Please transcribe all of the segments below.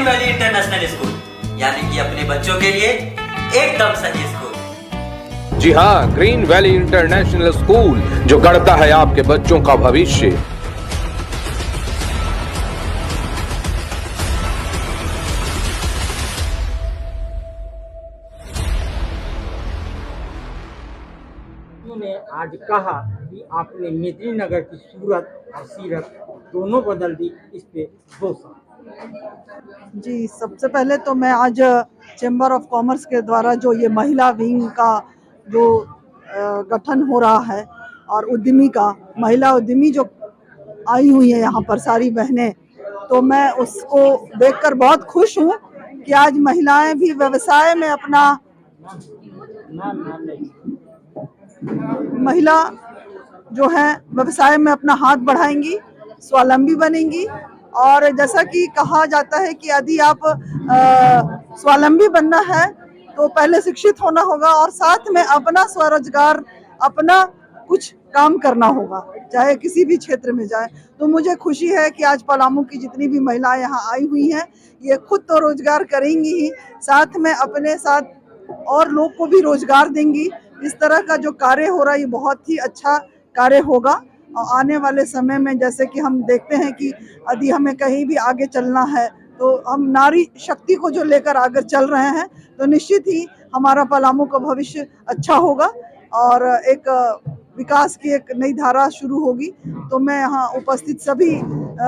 Valley international school, यानी कि अपने बच्चों के लिए एकदम सही स्कूल। जी हाँ, ग्रीन वैली इंटरनेशनल स्कूल, जो गढ़ता है आपके बच्चों का भविष्य। ने आज कहा कि आपने मेदिनीनगर की सूरत और सीरत दोनों बदल दी, इस पे 2 साल। जी, सबसे पहले तो मैं आज चैम्बर ऑफ कॉमर्स के द्वारा जो ये महिला विंग का जो गठन हो रहा है और उद्यमी का, महिला उद्यमी जो आई हुई है यहाँ पर सारी बहनें, तो मैं उसको देखकर बहुत खुश हूँ कि आज महिलाएं भी व्यवसाय में अपना महिला जो है व्यवसाय में अपना हाथ बढ़ाएंगी, स्वावलंबी बनेंगी। और जैसा कि कहा जाता है कि यदि आप स्वावलंबी बनना है तो पहले शिक्षित होना होगा और साथ में अपना स्वरोजगार, अपना कुछ काम करना होगा, चाहे किसी भी क्षेत्र में जाए। तो मुझे खुशी है कि आज पलामू की जितनी भी महिलाएं यहाँ आई हुई हैं, ये खुद तो रोजगार करेंगी ही, साथ में अपने साथ और लोग को भी रोजगार देंगी। इस तरह का जो कार्य हो रहा है ये बहुत ही अच्छा कार्य होगा। और आने वाले समय में जैसे कि हम देखते हैं कि यदि हमें कहीं भी आगे चलना है तो हम नारी शक्ति को जो लेकर आगे चल रहे हैं, तो निश्चित ही हमारा पलामू का भविष्य अच्छा होगा और एक विकास की एक नई धारा शुरू होगी। तो मैं यहाँ उपस्थित सभी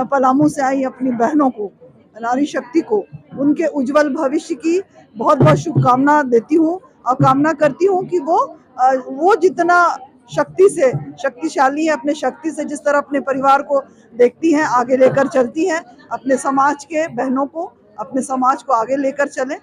पलामू से आई अपनी बहनों को, नारी शक्ति को, उनके उज्जवल भविष्य की बहुत बहुत शुभकामना देती हूँ और कामना करती हूँ कि वो जितना शक्तिशाली है, अपने शक्ति से जिस तरह अपने परिवार को देखती हैं, आगे लेकर चलती हैं, अपने समाज के बहनों को, अपने समाज को आगे लेकर चलें।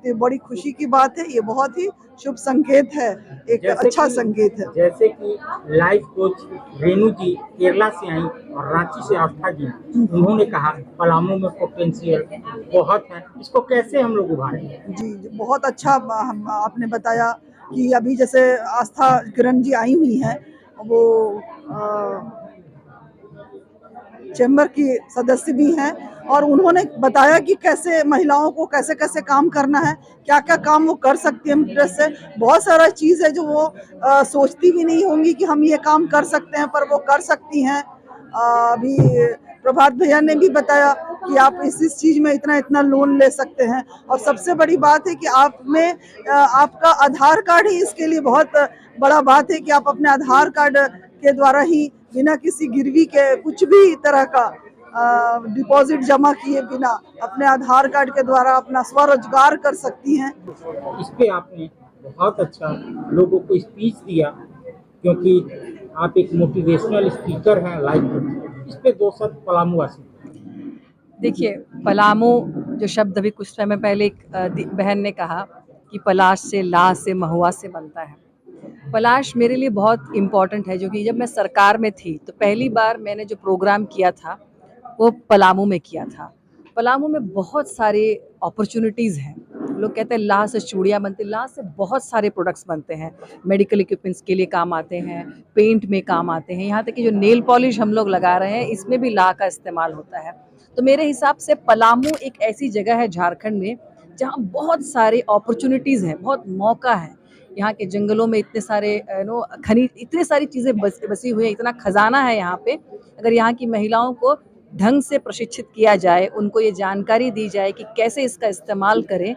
ये बड़ी खुशी की बात है, ये बहुत ही शुभ संकेत है, एक अच्छा संकेत है। जैसे कि लाइफ कोच रेणु जी केरला से आई और रांची से आस्था जी, उन्होंने कहा पलामू में पोटेंशियल बहुत है, इसको कैसे हम लोग उभारेंगे? जी, बहुत अच्छा आपने बताया कि अभी जैसे आस्था किरण जी आई हुई हैं, वो चैम्बर की सदस्य भी हैं और उन्होंने बताया कि कैसे महिलाओं को कैसे कैसे काम करना है, क्या क्या काम वो कर सकती हैं। इंटरेस्ट से बहुत सारा चीज़ है जो वो सोचती भी नहीं होंगी कि हम ये काम कर सकते हैं, पर वो कर सकती हैं। अभी प्रभात भैया ने भी बताया कि आप इस चीज़ में इतना लोन ले सकते हैं। और सबसे बड़ी बात है कि आप में आपका आधार कार्ड ही इसके लिए बहुत बड़ा बात है कि आप अपने आधार कार्ड के द्वारा ही बिना किसी गिरवी के कुछ भी तरह का डिपॉजिट जमा किए बिना अपने आधार कार्ड के द्वारा अपना स्वरोजगार कर सकती हैं। इस पे आपने बहुत अच्छा लोगों को स्पीच दिया, क्योंकि आप एक मोटिवेशनल स्पीकर हैं लाइफ। इस पे 2 शब्द पलामू वासी। देखिए, पलामू जो शब्द अभी कुछ समय पहले एक बहन ने कहा कि पलाश से, ला से, महुआ से बनता है। पलाश मेरे लिए बहुत इम्पॉर्टेंट है, जो कि जब मैं सरकार में थी तो पहली बार मैंने जो प्रोग्राम किया था वो पलामू में किया था। पलामू में बहुत सारे अपॉर्चुनिटीज़ हैं। लोग कहते हैं ला से चूड़ियाँ बनती, ला से बहुत सारे प्रोडक्ट्स बनते हैं, मेडिकल इक्विपमेंट्स के लिए काम आते हैं, पेंट में काम आते हैं, यहाँ तक कि जो नेल पॉलिश हम लोग लगा रहे हैं इसमें भी ला का इस्तेमाल होता है। तो मेरे हिसाब से पलामू एक ऐसी जगह है झारखंड में जहाँ बहुत सारे अपॉर्चुनिटीज़ हैं, बहुत मौका है। यहाँ के जंगलों में इतने सारे खनिज, इतनी सारी चीज़ें बसी हुई है, इतना खजाना है यहाँ पे। अगर यहाँ की महिलाओं को ढंग से प्रशिक्षित किया जाए, उनको ये जानकारी दी जाए कि कैसे इसका इस्तेमाल करें,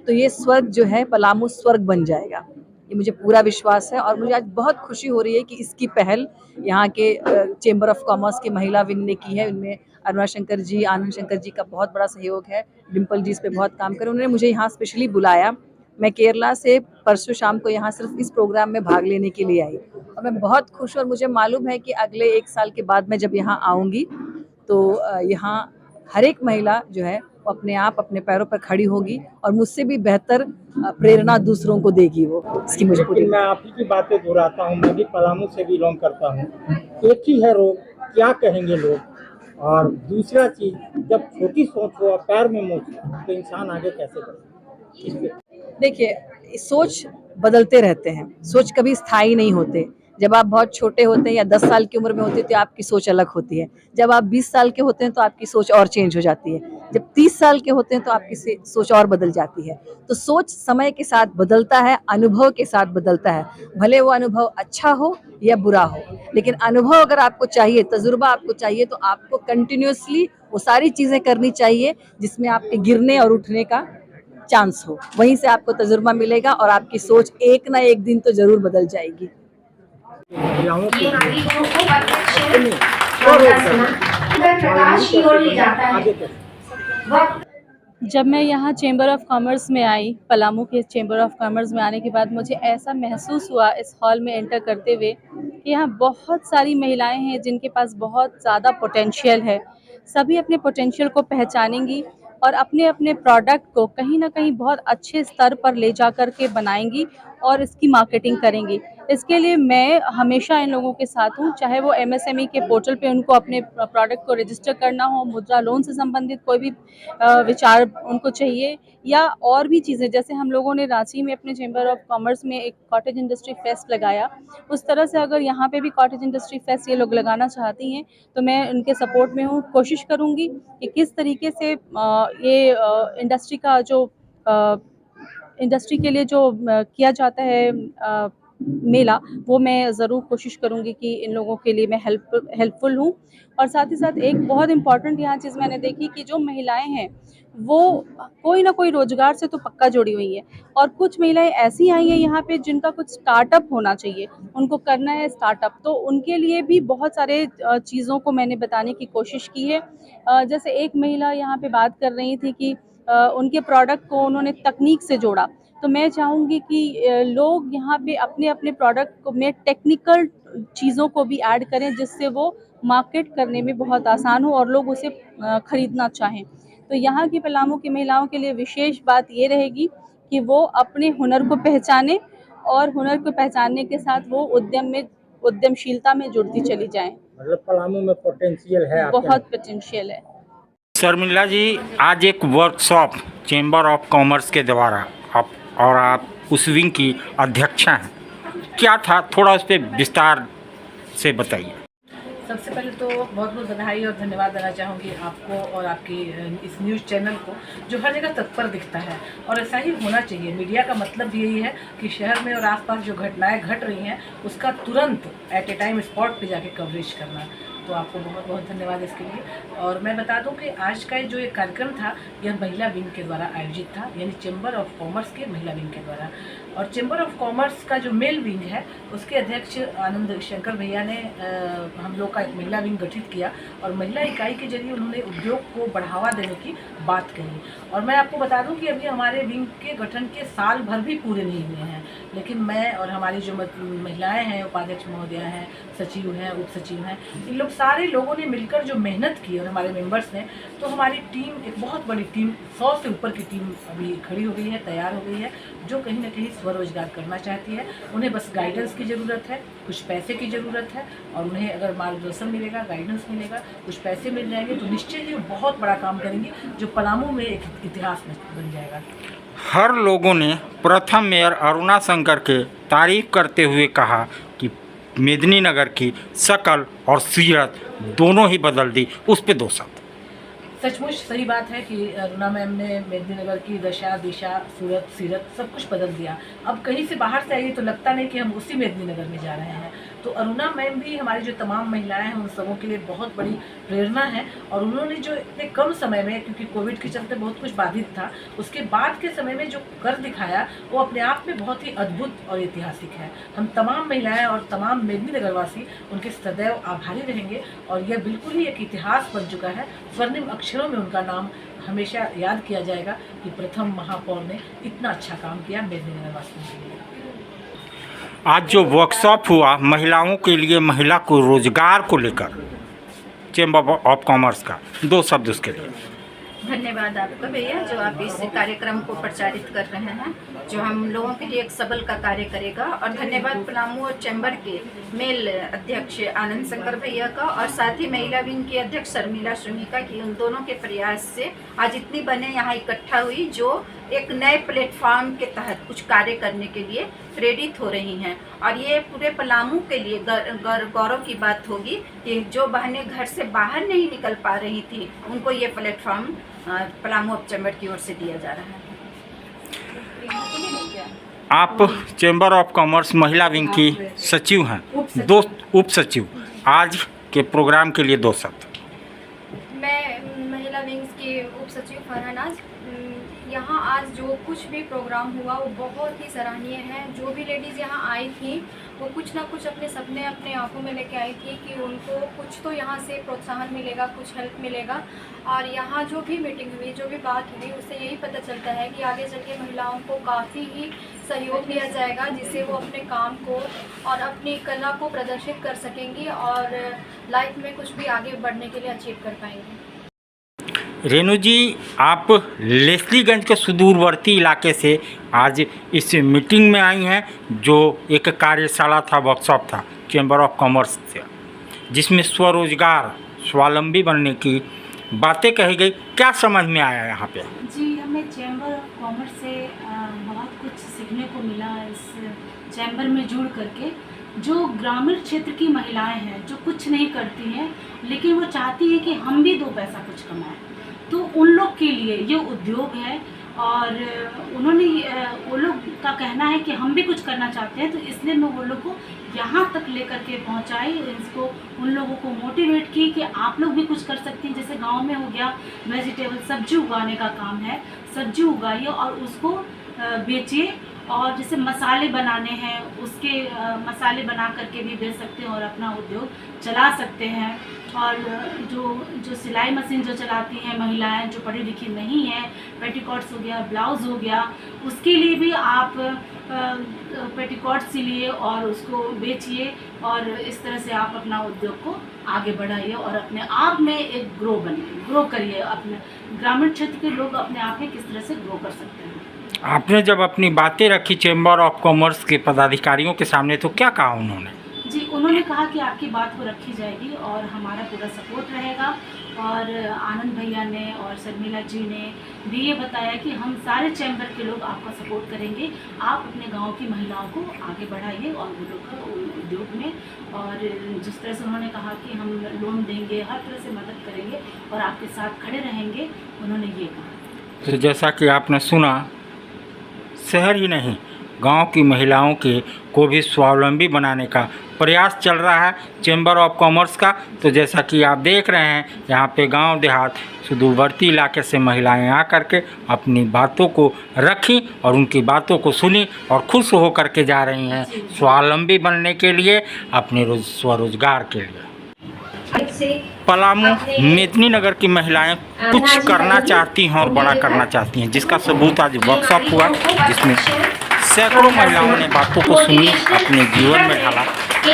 तो ये स्वर्ग जो है पलामू स्वर्ग बन जाएगा, ये मुझे पूरा विश्वास है। और मुझे आज बहुत खुशी हो रही है कि इसकी पहल यहाँ के चैम्बर ऑफ कॉमर्स के महिला विंग ने की है। उनमें अरुणा शंकर जी, आनंद शंकर जी का बहुत बड़ा सहयोग है, डिम्पल जी इस पे बहुत काम करें। उन्होंने मुझे यहाँ स्पेशली बुलाया, मैं केरला से परसों शाम को यहाँ सिर्फ इस प्रोग्राम में भाग लेने के लिए आई और मैं बहुत खुश हूँ। और मुझे मालूम है कि अगले 1 साल के बाद मैं जब यहाँ आऊँगी तो यहाँ हर एक महिला जो है वो अपने आप अपने पैरों पर खड़ी होगी और मुझसे भी बेहतर प्रेरणा दूसरों को देगी वो। इसकी मुझे पूरी। मैं आप ही की बातें दोहराता हूँ, मैं भी पलामू से बिलोंग करता हूँ। एक ही है रोग, क्या कहेंगे लोग। और दूसरा चीज, जब छोटी सोच हो और पैर में मोच तो इंसान आगे कैसे बढ़े। देखिए, सोच बदलते रहते हैं, सोच कभी स्थायी नहीं होते, जब आप बहुत छोटे होते हैं या 10 साल की उम्र में होते हैं तो आपकी सोच अलग होती है। जब आप 20 साल के होते हैं तो आपकी सोच और चेंज हो जाती है। जब 30 साल के होते हैं तो आपकी सोच और बदल जाती है। तो सोच समय के साथ बदलता है, अनुभव के साथ बदलता है। भले वो अनुभव अच्छा हो या बुरा हो, लेकिन अनुभव अगर आपको चाहिए, तजुर्बा आपको चाहिए, तो आपको कंटिन्यूअसली वो सारी चीजें करनी चाहिए जिसमें आपके गिरने और उठने का चांस हो। वहीं से आपको तजुर्बा मिलेगा और आपकी सोच एक ना एक दिन तो जरूर बदल जाएगी। महिलाओं के लिए प्रकाश की ओर ले जाता है। आगे कैसे? जब मैं यहाँ चेंबर ऑफ कॉमर्स में आई, पलामू के चेंबर ऑफ कॉमर्स में आने के बाद मुझे ऐसा महसूस हुआ इस हॉल में एंटर करते हुए कि यहाँ बहुत सारी महिलाएं हैं जिनके पास बहुत ज़्यादा पोटेंशियल है। सभी अपने पोटेंशियल को पहचानेंगी और अपने अपने प्रोडक्ट को कहीं ना कहीं बहुत अच्छे स्तर पर ले जा कर के बनाएंगी और इसकी मार्केटिंग करेंगी। इसके लिए मैं हमेशा इन लोगों के साथ हूँ, चाहे वो MSME के पोर्टल पे उनको अपने प्रोडक्ट को रजिस्टर करना हो, मुद्रा लोन से संबंधित कोई भी विचार उनको चाहिए, या और भी चीज़ें। जैसे हम लोगों ने रांची में अपने चेंबर ऑफ कॉमर्स में एक कॉटेज इंडस्ट्री फेस्ट लगाया, उस तरह से अगर यहाँ पे भी कॉटेज इंडस्ट्री फेस्ट ये लोग लगाना चाहती हैं तो मैं उनके सपोर्ट में हूँ। कोशिश करूँगी कि किस तरीके से ये इंडस्ट्री का जो इंडस्ट्री के लिए जो किया जाता है मेला, वो मैं ज़रूर कोशिश करूँगी कि इन लोगों के लिए मैं हेल्पफुल हूँ। और साथ ही साथ एक बहुत इम्पॉर्टेंट यहाँ चीज़ मैंने देखी कि जो महिलाएं हैं वो कोई ना कोई रोजगार से तो पक्का जुड़ी हुई है, और कुछ महिलाएं ऐसी आई हैं यहाँ पे जिनका कुछ स्टार्टअप होना चाहिए, उनको करना है स्टार्टअप, तो उनके लिए भी बहुत सारे चीज़ों को मैंने बताने की कोशिश की है। जैसे एक महिला यहाँ पे बात कर रही थी कि उनके प्रोडक्ट को उन्होंने तकनीक से जोड़ा, तो मैं चाहूँगी कि लोग यहाँ पे अपने अपने प्रोडक्ट में टेक्निकल चीज़ों को भी ऐड करें जिससे वो मार्केट करने में बहुत आसान हो और लोग उसे ख़रीदना चाहें। तो यहाँ की पलामू की महिलाओं के लिए विशेष बात ये रहेगी कि वो अपने हुनर को पहचानें और हुनर को पहचानने के साथ वो उद्यमशीलता में जुड़ती चली जाएं। मतलब पलामू में पोटेंशियल है आपके बहुत पोटेंशियल है। शर्मिला जी, आज एक वर्कशॉप चेंबर ऑफ कॉमर्स के द्वारा आप उस विंग की अध्यक्षा हैं, क्या था, थोड़ा उस पर विस्तार से बताइए। सबसे पहले तो बहुत बहुत बधाई और धन्यवाद देना चाहूँगी आपको और आपकी इस न्यूज़ चैनल को जो हर जगह तत्पर दिखता है, और ऐसा ही होना चाहिए। मीडिया का मतलब यही है कि शहर में और आसपास जो घटनाएं घट रही हैं उसका तुरंत एट ए टाइम स्पॉट पे जाके कवरेज करना। तो आपको बहुत बहुत धन्यवाद इसके लिए। और मैं बता दूं कि आज का जो ये कार्यक्रम था यह महिला विंग के द्वारा आयोजित था, यानी चेंबर ऑफ कॉमर्स के महिला विंग के द्वारा। और चेंबर ऑफ कॉमर्स का जो मेल विंग है उसके अध्यक्ष आनंद शंकर भैया ने हम लोग का एक महिला विंग गठित किया और महिला इकाई के जरिए उन्होंने उद्योग को बढ़ावा देने की बात कही। और मैं आपको बता दूं कि अभी हमारे विंग के गठन के साल भर भी पूरे नहीं हुए हैं, लेकिन मैं और हमारी जो महिलाएं हैं, उपाध्यक्ष महोदया हैं, सचिव हैं, उप सचिव हैं, इन लोग सारे लोगों ने मिलकर जो मेहनत की और हमारे मेंबर्स ने, तो हमारी टीम एक बहुत बड़ी टीम 100 से ऊपर की टीम अभी खड़ी हो गई है, तैयार हो गई है, जो कहीं ना कहीं स्वरोजगार करना चाहती है। उन्हें बस गाइडेंस की ज़रूरत है, कुछ पैसे की ज़रूरत है, और उन्हें अगर मार्गदर्शन मिलेगा, गाइडेंस मिलेगा, कुछ पैसे मिल जाएंगे तो निश्चय ही बहुत बड़ा काम करेंगी जो पलामू में एक इतिहास बन जाएगा। हर लोगों ने प्रथम मेयर अरुणा शंकर के तारीफ करते हुए कहा कि मेदिनीनगर की शक्ल और सीरत दोनों ही बदल दी। उस पे 2 शब्द। सचमुच सही बात है कि अरुणा मैम ने मेदिनीनगर की दशा, दिशा, सूरत, सीरत सब कुछ बदल दिया। अब कहीं से बाहर से आइए तो लगता नहीं कि हम उसी मेदिनीनगर में जा रहे हैं। तो अरुणा मैम भी हमारी जो तमाम महिलाएं हैं उन सबों के लिए बहुत बड़ी प्रेरणा है। और उन्होंने जो इतने कम समय में, क्योंकि कोविड के चलते बहुत कुछ बाधित था, उसके बाद के समय में जो कर दिखाया वो अपने आप में बहुत ही अद्भुत और ऐतिहासिक है। हम तमाम महिलाएं और तमाम मेदिनीनगर वासी उनके सदैव आभारी रहेंगे और यह बिल्कुल ही एक इतिहास बन चुका है। स्वर्णिम अक्षरों में उनका नाम हमेशा याद किया जाएगा कि प्रथम महापौर ने इतना अच्छा काम किया मेदिनीनगर वासियों के लिए। आज जो वर्कशॉप हुआ महिलाओं के लिए, महिला को रोजगार को लेकर, चेंबर ऑफ कॉमर्स का 2 शब्द उसके लिए। धन्यवाद आपका भैया, जो आप इस कार्यक्रम को प्रचारित कर रहे हैं, जो हम लोगों के लिए एक सबल का कार्य करेगा। और धन्यवाद पलामू और चैम्बर के मेल अध्यक्ष आनंद शंकर भैया का, और साथ ही महिला विंग की अध्यक्ष शर्मिला श्रमिका की, उन दोनों के प्रयास से आज इतनी बने यहाँ इकट्ठा हुई जो एक नए प्लेटफॉर्म के तहत कुछ कार्य करने के लिए प्रेरित हो रही हैं। और ये पूरे पलामू के लिए गौरव की बात होगी कि जो बहनें घर से बाहर नहीं निकल पा रही थी, उनको ये प्लेटफॉर्म पलामू ऑफ चैम्बर की ओर से दिया जा रहा है। आप चैम्बर ऑफ कॉमर्स महिला विंग की सचिव हैं, दो उप सचिव, आज के प्रोग्राम के लिए 2 शब्द। मैं महिला विंग्स की उप सचिव फरहानाज। यहाँ आज जो कुछ भी प्रोग्राम हुआ वो बहुत ही सराहनीय है। जो भी लेडीज़ यहाँ आई थी वो कुछ ना कुछ अपने सपने अपने आंखों में लेके आई थी कि उनको कुछ तो यहाँ से प्रोत्साहन मिलेगा, कुछ हेल्प मिलेगा। और यहाँ जो भी मीटिंग हुई, जो भी बात हुई, उससे यही पता चलता है कि आगे चल के महिलाओं को काफ़ी ही सहयोग दिया जाएगा, जिससे वो अपने काम को और अपनी कला को प्रदर्शित कर सकेंगी और लाइफ में कुछ भी आगे बढ़ने के लिए अचीव कर पाएंगी। रेणु जी, आप लेस्लीगंज के सुदूरवर्ती इलाके से आज इस मीटिंग में आई हैं, जो एक कार्यशाला था, वर्कशॉप था चैम्बर ऑफ कॉमर्स से, जिसमें स्वरोजगार, स्वावलंबी बनने की बातें कही गई। क्या समझ में आया यहाँ पे? जी, हमें चैम्बर ऑफ कॉमर्स से बहुत कुछ सीखने को मिला। इस चैम्बर में जुड़ करके जो ग्रामीण क्षेत्र की महिलाएं हैं, जो कुछ नहीं करती हैं लेकिन वो चाहती हैं कि हम भी 2 पैसा कुछ कमाएं, तो उन लोग के लिए ये उद्योग है। और उन्होंने वो लोग का कहना है कि हम भी कुछ करना चाहते हैं, तो इसलिए मैं वो लोग को यहाँ तक लेकर के पहुँचाई, इसको उन लोगों को मोटिवेट की कि आप लोग भी कुछ कर सकती हैं। जैसे गांव में हो गया वेजिटेबल, सब्जी उगाने का काम है, सब्जी उगाइए और उसको बेचिए। और जैसे मसाले बनाने हैं, उसके मसाले बना करके भी बेच सकते हैं और अपना उद्योग चला सकते हैं। और जो सिलाई मशीन जो चलाती हैं महिलाएं, जो पढ़ी लिखी नहीं हैं, पेटीकोट्स हो गया, ब्लाउज़ हो गया, उसके लिए भी आप पेटीकोट सिलिए और उसको बेचिए और इस तरह से आप अपना उद्योग को आगे बढ़ाइए और अपने आप में एक ग्रो करिए। अपने ग्रामीण क्षेत्र के लोग अपने आप में किस तरह से ग्रो कर सकते हैं। आपने जब अपनी बातें रखी चैम्बर ऑफ कॉमर्स के पदाधिकारियों के सामने, तो क्या कहा उन्होंने? जी, उन्होंने कहा कि आपकी बात को रखी जाएगी और हमारा पूरा सपोर्ट रहेगा। और आनंद भैया ने और शर्मिला जी ने भी ये बताया कि हम सारे चैम्बर के लोग आपका सपोर्ट करेंगे। आप अपने गांव की महिलाओं को आगे बढ़ाइए और वो लोग उद्योग में, और जिस तरह से उन्होंने कहा कि हम लोन देंगे, हर तरह से मदद करेंगे और आपके साथ खड़े रहेंगे, उन्होंने ये कहा। तो जैसा कि आपने सुना, शहर ही नहीं, गांव की महिलाओं के को भी स्वावलंबी बनाने का प्रयास चल रहा है चैम्बर ऑफ कॉमर्स का। तो जैसा कि आप देख रहे हैं, यहाँ पे गांव देहात सुदूरवर्ती इलाके से महिलाएं आकर के अपनी बातों को रखी और उनकी बातों को सुनी और खुश हो करके जा रही हैं स्वावलंबी बनने के लिए, अपने स्वरोजगार के लिए। पलामू मेदिनी नगर की महिलाएं कुछ करना चाहती हैं और बड़ा करना चाहती हैं, जिसका सबूत आज वर्कशॉप हुआ, जिसमें सैकड़ों महिलाओं ने बातों को सुनी, अपने जीवन में ढाला।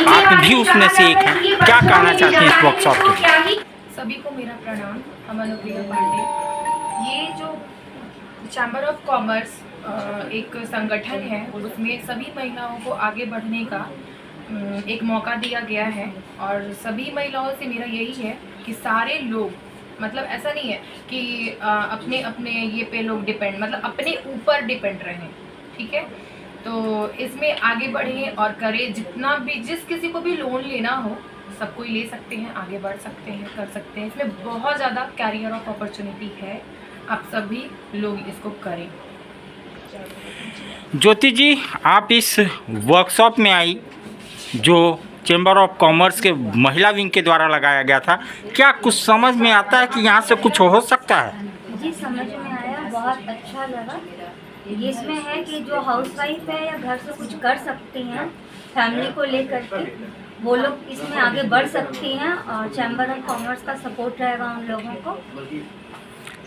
आप भी उसमें से एक हैं। क्या कहना चाहती हैं इस वर्कशॉप के? सभी को मेरा प्रणाम। हम अनुप्रिया पांडे। ये जो चैम्बर ऑफ कॉमर्स एक संगठन है, उसमें सभी महिलाओं को आगे बढ़ने का एक मौका दिया गया है। और सभी महिलाओं से मेरा यही है कि सारे लोग, मतलब ऐसा नहीं है कि अपने अपने ये पे लोग डिपेंड, मतलब अपने ऊपर डिपेंड रहें, ठीक है। तो इसमें आगे बढ़ें और करें, जितना भी, जिस किसी को भी लोन लेना हो सब कोई ले सकते हैं, आगे बढ़ सकते हैं, कर सकते हैं। इसमें बहुत ज़्यादा कैरियर ऑफ अपॉर्चुनिटी है, आप सभी लोग इसको करें। ज्योति जी, आप इस वर्कशॉप में आई जो चैम्बर ऑफ कॉमर्स के महिला विंग के द्वारा लगाया गया था, क्या कुछ समझ में आता है कि यहाँ से कुछ हो सकता है? जी, समझ में आया, बहुत अच्छा लगा। इसमें है कि जो हाउसवाइफ है या घर से कुछ कर सकती हैं फैमिली को लेकर के, वो लोग इसमें आगे बढ़ सकती हैं और चैम्बर ऑफ कॉमर्स का सपोर्ट रहेगा उन लोगों को।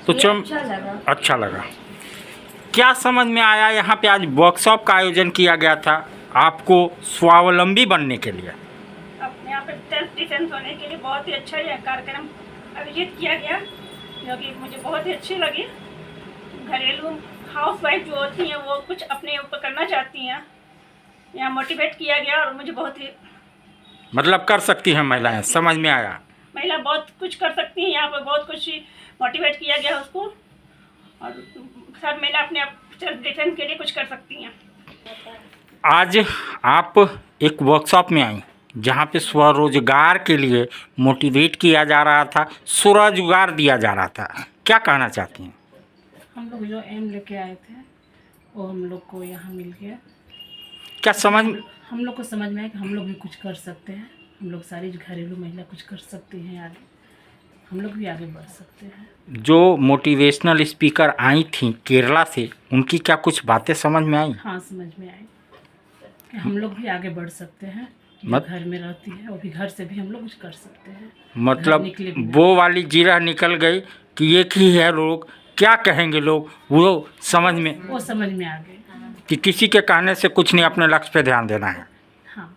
तो अच्छा लगा। क्या समझ में आया यहाँ पे आज वर्कशॉप का आयोजन किया गया था आपको स्वावलंबी बनने के लिए? अपने यहाँ पे सेल्फ डिफेंस होने के लिए बहुत ही अच्छा यह कार्यक्रम आयोजित किया गया, जो कि मुझे बहुत ही अच्छी लगी। घरेलू हाउसवाइफ जो होती हैं वो कुछ अपने ऊपर करना चाहती हैं, यहाँ मोटिवेट किया गया और मुझे बहुत ही, मतलब कर सकती हैं महिलाएं, समझ में आया। महिला बहुत कुछ कर सकती हैं, यहाँ पर बहुत कुछ मोटिवेट किया गया उसको। और सब महिला अपने आप सेल्फ डिफेंस के लिए कुछ कर सकती हैं। आज आप एक वर्कशॉप में आई जहाँ पे स्वरोजगार के लिए मोटिवेट किया जा रहा था, स्वरोजगार दिया जा रहा था, क्या कहना चाहती हैं? हम लोग जो एम लेके आए थे वो हम लोग को यहाँ मिल गया। क्या समझ हम लोग को समझ में आया कि हम लोग भी कुछ कर सकते हैं, हम लोग सारी घरेलू महिला कुछ कर सकती हैं, आगे हम लोग भी आगे बढ़ सकते हैं। जो मोटिवेशनल स्पीकर आई थी केरला से, उनकी क्या कुछ बातें समझ में आई? हाँ, समझ में आई कि हम लोग भी आगे बढ़ सकते हैं। घर में रहती है वो भी, घर से भी हम लोग कुछ कर सकते हैं। मतलब वो वाली जीरा निकल गई कि एक ही है लोग, क्या कहेंगे लोग, वो समझ में आ गए कि किसी के कहने से कुछ नहीं, अपने लक्ष्य पे ध्यान देना है। हाँ।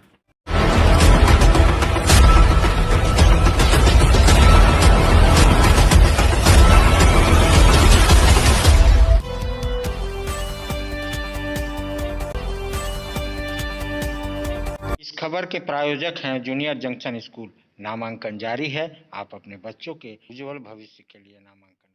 इस खबर के प्रायोजक हैं जूनियर जंक्शन स्कूल। नामांकन जारी है, आप अपने बच्चों के उज्जवल भविष्य के लिए नामांकन